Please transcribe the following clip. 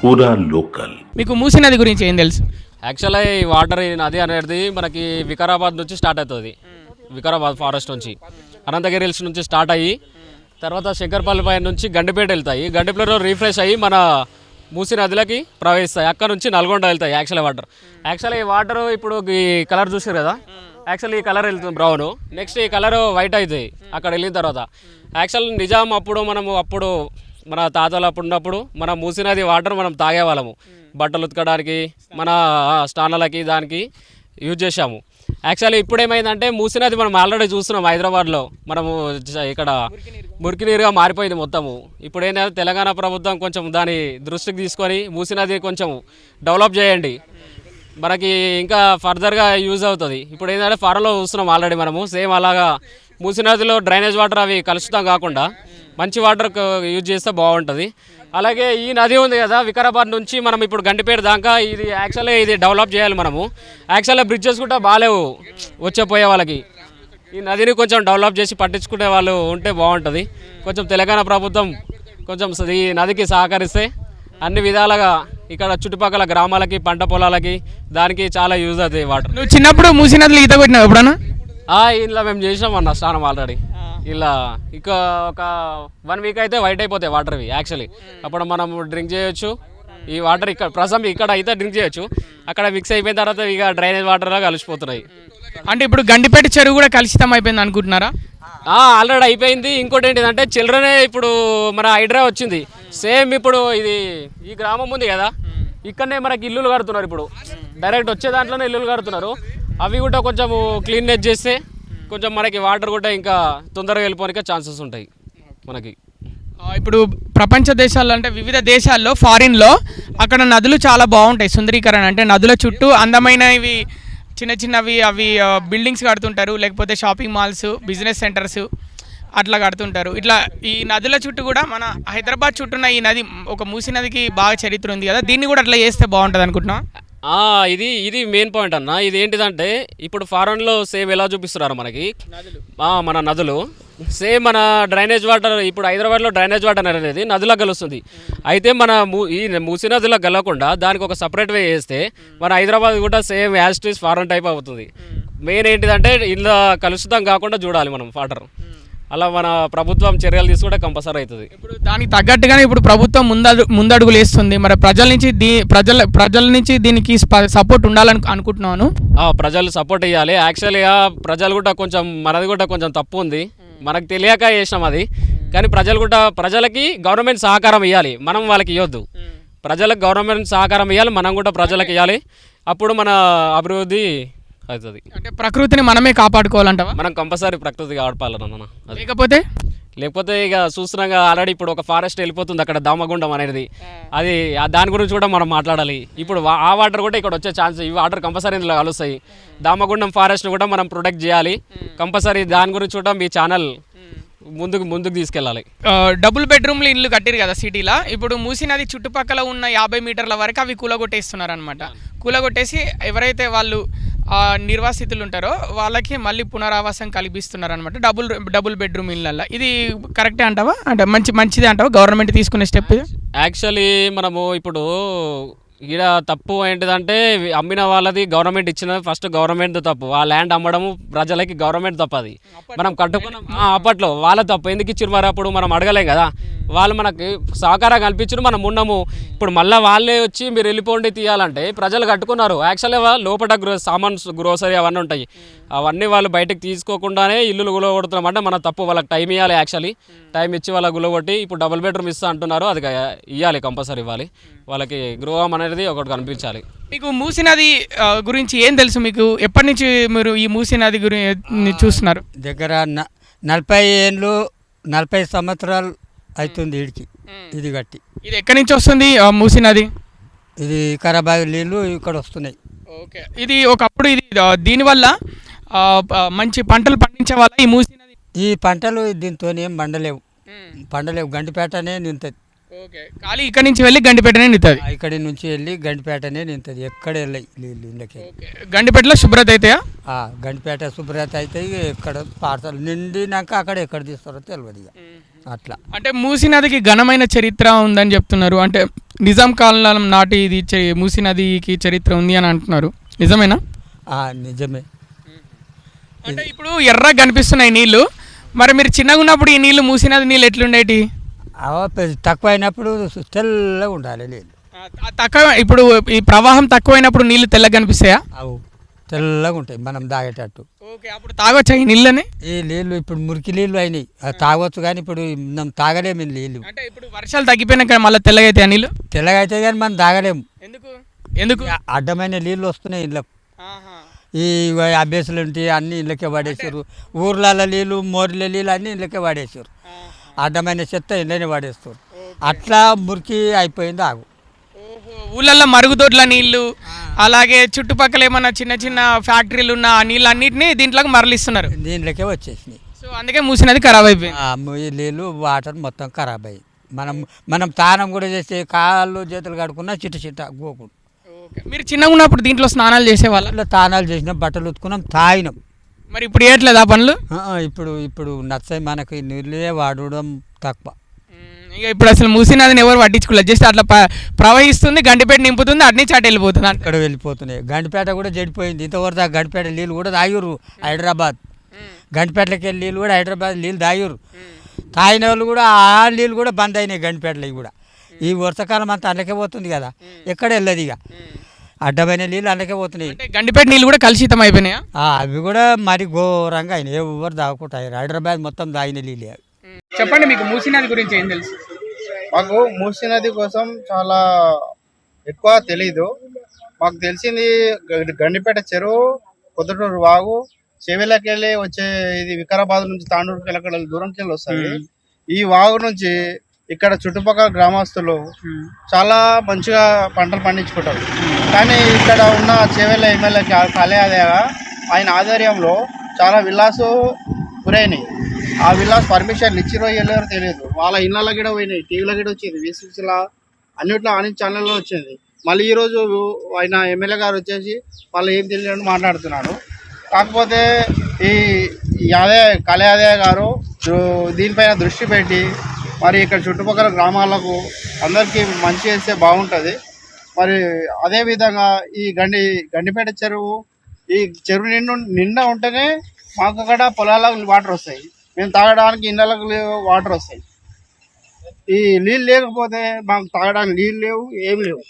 పూరా లోకల్. మీకు మూసీ నది గురించి ఏం తెలుసు? యాక్చువల్గా ఈ వాటర్ ఈ నది అనేది మనకి వికారాబాద్ నుంచి స్టార్ట్ అవుతుంది. వికారాబాద్ ఫారెస్ట్ నుంచి అనంతగిరి హిల్స్ నుంచి స్టార్ట్ అయ్యి తర్వాత శంకర్పల్లి పై నుంచి గండిపేట వెళ్తాయి. గండిపేటలో రీఫ్రెష్ అయ్యి మన మూసీ నదిలోకి ప్రవహిస్తాయి. అక్కడ నుంచి నల్గొండ వెళ్తాయి యాక్చువల్గా ఈ వాటర్ ఇప్పుడు ఈ కలర్ చూసారు కదా, యాక్చువల్లీ ఈ కలర్ వెళ్తుంది బ్రౌన్, నెక్స్ట్ ఈ కలర్ వైట్ అవుతాయి అక్కడ వెళ్ళిన తర్వాత. యాక్చువల్ నిజాం అప్పుడు మన తాతలు అప్పుడు ఉన్నప్పుడు మన మూసీ నది వాటర్ మనం తాగేవాళ్ళము, బట్టలు ఉతకడానికి మన స్నానాలకి దానికి యూజ్ చేసాము. యాక్చువల్లీ ఇప్పుడు ఏమైందంటే మూసీ నది మనం ఆల్రెడీ చూస్తున్నాం హైదరాబాద్లో, మనము ఇక్కడ మురికి నీరుగా మారిపోయింది మొత్తము. ఇప్పుడు ఏంటంటే తెలంగాణ ప్రభుత్వం కొంచెం దాని దృష్టికి తీసుకొని మూసీ నది కొంచెం డెవలప్ చేయండి, మనకి ఇంకా ఫర్దర్గా యూజ్ అవుతుంది. ఇప్పుడు ఏంటంటే ఫారెన్లో చూస్తున్నాం ఆల్రెడీ మనము, సేమ్ అలాగా మూసీ నదిలో డ్రైనేజ్ వాటర్ అవి కలుషితం కాకుండా మంచి వాటర్ యూజ్ చేస్తే బాగుంటుంది. అలాగే ఈ నది ఉంది కదా వికారాబాద్ నుంచి మనం ఇప్పుడు గండిపేట దాకా, ఇది యాక్చువల్గా ఇది డెవలప్ చేయాలి మనము. యాక్చువల్గా బ్రిడ్జెస్ కూడా బాగాలేవు వచ్చేపోయే వాళ్ళకి, ఈ నదిని కొంచెం డెవలప్ చేసి పట్టించుకునే వాళ్ళు ఉంటే బాగుంటుంది. కొంచెం తెలంగాణ ప్రభుత్వం కొంచెం ఈ నదికి సహకరిస్తే అన్ని విధాలుగా ఇక్కడ చుట్టుపక్కల గ్రామాలకి పంట పొలాలకి దానికి చాలా యూజ్ అవుతాయి వాటర్. నువ్వు చిన్నప్పుడు మూసీ నదిలో ఈత కొట్టినావు ఎప్పుడన్నా? ఇలా మేము చేసాం అన్న స్నానం ఆల్రెడీ. ఇలా ఇక ఒక 1 వీక్ అయితే వైట్ అయిపోతాయి వాటర్ ఇవి యాక్చువల్లీ. అప్పుడు మనం డ్రింక్ చేయొచ్చు ఈ వాటర్, ఇక్కడ ప్రస్తుతం ఇక్కడ అయితే డ్రింక్ చేయొచ్చు, అక్కడ మిక్స్ అయిపోయిన తర్వాత ఇక డ్రైనేజ్ వాటర్లో కలిసిపోతున్నాయి. అంటే ఇప్పుడు గండిపేట చెరువు కూడా కలుషితం అయిపోయింది అనుకుంటున్నారా? ఆల్రెడీ అయిపోయింది. ఇంకోటి ఏంటిదంటే చిల్డ్రనే ఇప్పుడు మన హైడ్రా వచ్చింది, సేమ్ ఇప్పుడు ఇది ఈ గ్రామం ఉంది కదా ఇక్కడనే మనకి ఇల్లులు కడుతున్నారు, ఇప్పుడు డైరెక్ట్ వచ్చే దాంట్లోనే ఇల్లులు కడుతున్నారు. అవి కూడా కొంచెం క్లీన్నెస్ చేస్తే కొంచెం మనకి వాటర్ కూడా ఇంకా తొందరగా వెళ్ళిపోనికే ఛాన్సెస్ ఉంటాయి మనకి. ఇప్పుడు ప్రపంచ దేశాల్లో అంటే వివిధ దేశాల్లో ఫారిన్లో అక్కడ నదులు చాలా బాగుంటాయి, సుందరీకరణ అంటే నదుల చుట్టూ అందమైనవి చిన్నవి అవి బిల్డింగ్స్ కడుతుంటారు, లేకపోతే షాపింగ్ మాల్స్, బిజినెస్ సెంటర్స్ అట్లా కడుతుంటారు. ఇట్లా ఈ నదుల చుట్టూ కూడా మన హైదరాబాద్ చుట్టూన్న ఈ నది ఒక మూసీ నదికి బాగా చరిత్ర ఉంది కదా, దీన్ని కూడా అట్లా చేస్తే బాగుంటుంది అనుకుంటున్నా. ఇది మెయిన్ పాయింట్ అన్న. ఇది ఏంటిదంటే ఇప్పుడు ఫారెన్లో సేమ్ ఎలా చూపిస్తున్నారు మనకి మన నదులు, సేమ్ మన డ్రైనేజ్ వాటర్ ఇప్పుడు హైదరాబాద్లో డ్రైనేజ్ వాటర్ అనేది నదిలో కలుస్తుంది. అయితే మన ఈ మూసీ నదిలో కలవకుండా దానికి ఒక సపరేట్ వే చేస్తే మన హైదరాబాద్ కూడా same as it is foreign type అవుతుంది. మెయిన్ ఏంటిదంటే ఇలా కలుషితం కాకుండా చూడాలి మనం వాటర్, అలా మన ప్రభుత్వం చర్యలు తీసుకుంటే కంపల్సరీ అవుతుంది. ఇప్పుడు దానికి తగ్గట్టుగానే ఇప్పుడు ప్రభుత్వం ముందడుగులు వేస్తుంది, మరి ప్రజల నుంచి దీనికి సపోర్ట్ ఉండాలని అనుకుంటున్నాను. ప్రజలు సపోర్ట్ ఇవ్వాలి. యాక్చువల్గా ప్రజలు కూడా కొంచెం మనది కూడా కొంచెం తప్పు ఉంది, మనకు తెలియక చేసినాం అది. కానీ ప్రజలకి గవర్నమెంట్ సహకారం ఇవ్వాలి, మనం వాళ్ళకి ఇవ్వద్దు. ప్రజలకు గవర్నమెంట్ సహకారం ఇవ్వాలి, మనం కూడా ప్రజలకు ఇవ్వాలి, అప్పుడు మన అభివృద్ధి అవుతుంది. అంటే ప్రకృతిని మనమే కాపాడుకోవాలంటావా? మనం కంపల్సరీ ప్రకృతి కాపాడాలన్న, లేకపోతే ఇక చూస్తున్నాం ఆల్రెడీ ఇప్పుడు ఒక ఫారెస్ట్ వెళ్ళిపోతుంది అక్కడ దామగుండం అనేది, అది దాని గురించి కూడా మనం మాట్లాడాలి. ఇప్పుడు ఆ వాటర్ కూడా ఇక్కడ వచ్చే ఛాన్స్, ఈ వాటర్ కంపల్సరీ ఇందులో కలుస్తాయి. దామగుండం ఫారెస్ట్ కూడా మనం ప్రొటెక్ట్ చేయాలి కంపల్సరీ. దాని గురించి కూడా మీ ఛానల్ ముందుకు తీసుకెళ్ళాలి. డబుల్ బెడ్రూమ్లు ఇల్లు కట్టిరు కదా సిటీలో, ఇప్పుడు మూసీ నది చుట్టుపక్కల ఉన్న 50 మీటర్ల వరకు అవి కూలగొట్టేస్తున్నారు అనమాట. కూలగొట్టేసి ఎవరైతే వాళ్ళు నిర్వాసితులు ఉంటారో వాళ్ళకి మళ్ళీ పునరావాసం కల్పిస్తున్నారు అనమాట డబుల్ బెడ్రూమ్ ఇళ్ళల్లో. ఇది కరెక్టే అంటావా? అంటే మంచిదే అంటావా గవర్నమెంట్ తీసుకునే స్టెప్? యాక్చువల్లీ మనము ఇప్పుడు ఈడ తప్పు ఏంటిదంటే అమ్మిన వాళ్ళది గవర్నమెంట్ ఇచ్చినది ఫస్ట్ గవర్నమెంట్ తప్పు, ఆ ల్యాండ్ అమ్మడము ప్రజలకి గవర్నమెంట్ తప్పు, అది మనం కట్టుకున్నాం అప్పట్లో వాళ్ళ తప్పు. ఎందుకు ఇచ్చారు మరి అప్పుడు మనం అడగలేం కదా, వాళ్ళు మనకి సహకారం కల్పించారు, మనం ఉన్నాము. ఇప్పుడు మళ్ళీ వాళ్ళే వచ్చి మీరు వెళ్ళిపోండి తీయాలంటే ప్రజలు కట్టుకున్నారు. యాక్చువల్గా లోపల సామాన్స్ గ్రోసరీ అవన్నీ ఉంటాయి, అవన్నీ వాళ్ళు బయటకు తీసుకోకుండానే ఇల్లులు గులగొడుతున్నాం అంటే మన తప్పు. వాళ్ళకి టైం ఇవ్వాలి, యాక్చువల్లీ టైం ఇచ్చి వాళ్ళకి గులగొట్టి ఇప్పుడు డబుల్ బెడ్రూమ్ ఇస్తా అంటున్నారు, అది ఇవ్వాలి కంపల్సరీ ఇవ్వాలి వాళ్ళకి. గృహం అనేది ఒకటి కనిపించాలి. మీకు మూసీ నది గురించి ఏం తెలుసు? మీకు ఎప్పటి నుంచి మీరు ఈ మూసీ నది గురించి చూస్తున్నారు? దగ్గర 40 సంవత్సరాలు అవుతుంది వీడికి ఇది కట్టి. ఇది ఎక్కడి నుంచి వస్తుంది మూసీ నది? ఇది వికారాబాద్ నీళ్ళు ఇక్కడ వస్తున్నాయి. ఓకే, ఇది ఒకప్పుడు ఇది దీనివల్ల మంచి పంటలు పండించే వల్ల ఈ మూసీ నది ఈ పంటలు దీంతో ఏం పండలేవు గండిపేటనే నింతది. ఓకే, ఖాళీ ఇక్కడి నుంచి వెళ్ళి గండిపేటనే నింతది. ఇక్కడి నుంచి వెళ్ళి గండిపేటనే నింతది, ఎక్కడ వెళ్ళాయి నీళ్ళు ఇళ్ళకి. గండిపేటలో శుభ్రత అవుతాయా? గండిపేట శుభ్రత అయితే ఎక్కడ పార్సల్ నిండినాక అక్కడ ఎక్కడ తీస్తారో తెలియదు ఇక అట్లా. అంటే మూసీ నదికి ఘనమైన చరిత్ర ఉందని చెప్తున్నారు. అంటే నిజాం కాలం నాటి ఇది మూసీ నదికి చరిత్ర ఉంది అని అంటున్నారు, నిజమేనా? నిజమే. అంటే ఇప్పుడు ఎర్రగా కనిపిస్తున్నాయి నీళ్ళు, మరి మీరు చిన్నగా ఉన్నప్పుడు ఈ నీళ్ళు మూసీ నది నీళ్ళు ఎట్లుండేటి? తక్కువ అయినప్పుడు తెల్లగా ఉండాలి నీళ్ళు. తక్కువ ఇప్పుడు ఈ ప్రవాహం తక్కువైనప్పుడు నీళ్ళు తెల్లగా కనిపిస్తాయా? అవు తెల్లగా ఉంటాయి మనం తాగేటట్టు. ఓకే, అప్పుడు తాగొచ్చా ఈ నీళ్ళని? ఈ నీళ్ళు ఇప్పుడు మురికి నీళ్ళు అయినాయి, అది తాగొచ్చు కానీ ఇప్పుడు మనం తాగలేము ఈ నీళ్ళు. అంటే ఇప్పుడు వర్షాలు తగ్గిపోయినాక మళ్ళీ తెల్లగా అయితే ఆ నీళ్ళు తెల్లగా అయితే కానీ మనం తాగలేము. ఎందుకు? ఎందుకు? అడ్డమైన నీళ్ళు వస్తున్నాయి ఇళ్ళకు. ఈ అభ్యాసులు ఉంటాయి అన్నీ ఇళ్ళకే వాడేసారు. ఊర్లలో నీళ్ళు మోర్ల నీళ్ళు అన్నీ ఇళ్ళకే వాడేసారు. అడ్డమైన చెత్త ఇళ్ళనే వాడేస్తారు. అట్లా మురికి అయిపోయింది ఆగు. ఊళ్ళల్లో మరుగుదొడ్ల నీళ్ళు, అలాగే చుట్టుపక్కల ఏమన్నా చిన్న చిన్న ఫ్యాక్టరీలు ఉన్న ఆ నీళ్ళు అన్నింటినీ దీంట్లోకి మరలిస్తున్నారు. దీంట్లోకే వచ్చేసినాయి. సో అందుకే మూసినది ఖరాబ్ అయిపోయింది. ఈ నీళ్ళు వాటర్ మొత్తం ఖరాబ్ అయ్యి మనం తానం కూడా చేస్తే కాళ్ళు చేతులు కడుక్కున్నా చిట్ట గోకుడు. మీరు చిన్నగా ఉన్నప్పుడు దీంట్లో స్నానాలు చేసేవాళ్ళ? ఇట్లా తానాలు చేసినాం, బట్టలు ఉతుకున్నాం, తాగినాం. మరి ఇప్పుడు ఏట్లేదు ఆ పనులు? ఇప్పుడు నచ్చాయి మనకి నీళ్ళే వాడడం తక్కువ. ఇక ఇప్పుడు అసలు మూసినదిని ఎవరు పట్టించుకోలేదు, జస్ట్ అట్లా ప్రవహిస్తుంది, గండిపేట నింపుతుంది, అట్నీ చాటు వెళ్ళిపోతుంది. అక్కడ వెళ్ళిపోతున్నాయి. గండిపేట కూడా చెడిపోయింది. ఇంతవరకు ఆ గండిపేట నీళ్ళు కూడా తాగిరు. హైదరాబాద్ గండిపేటకి వెళ్ళి నీళ్ళు కూడా హైదరాబాద్ నీళ్ళు తాగిరు. తాగిన వాళ్ళు కూడా ఆ నీళ్ళు కూడా బంద్ అయినాయి గండిపేటలో కూడా. ఈ వర్షాకాలం అంతా అందుకే పోతుంది కదా, ఎక్కడ వెళ్ళదు ఇక. అడ్డమైన నీళ్ళు అందుకే పోతున్నాయి. గండిపేట నీళ్ళు కూడా కలుషితం అయిపోయినాయా? అవి కూడా మరి ఘోరంగా అయినాయి. ఎవరు తాగుకుంటారు. హైదరాబాద్ మొత్తం తాగిన నీళ్ళు. చెప్పండి, మీకు మూసీ నది గురించి ఏం తెలుసు? మాకు మూసీ నది కోసం చాలా ఎక్కువ తెలీదు. మాకు తెలిసింది గండిపేట చెరువు, పొద్దుటూరు వాగు, చెవిలకి వెళ్ళి వచ్చే ఇది వికారాబాద్ నుంచి తాండూరుకి వెళ్ళి దూరంకి వెళ్ళి వస్తుంది. ఈ వాగు నుంచి ఇక్కడ చుట్టుపక్కల గ్రామస్తులు చాలా మంచిగా పంటలు పండించుకుంటారు. కానీ ఇక్కడ ఉన్న చెవెల ఎమ్మెల్యే కాలేయాదయ్య ఆయన ఆధ్వర్యంలో చాలా విల్లాసు గురైనాయి. ఆ విల్లాస్ పర్మిషన్ ఇచ్చిరో వెళ్ళారో తెలియదు. వాళ్ళ ఇళ్ళలో కూడా పోయినాయి, టీవీలో కూడా వచ్చింది, వీసీసీలా అన్నిట్లో అన్ని ఛానల్లో వచ్చింది. మళ్ళీ ఈరోజు ఆయన ఎమ్మెల్యే గారు వచ్చేసి వాళ్ళు ఏం తెలియని మాట్లాడుతున్నాడు. కాకపోతే ఈ కాలేయాదయ్య గారు దీనిపైన దృష్టి పెట్టి మరి ఇక్కడ చుట్టుపక్కల గ్రామాలకు అందరికీ మంచి చేస్తే బాగుంటుంది. మరి అదేవిధంగా ఈ గండిపేట చెరువు, ఈ చెరువు నిండా ఉంటేనే మాకు అక్కడ పొలాలకు వాటర్ వస్తాయి, మేము తాగడానికి ఇళ్ళకు వాటర్ వస్తాయి. ఈ నీళ్ళు లేకపోతే మాకు తాగడానికి నీళ్ళు లేవు, ఏమి లేవు.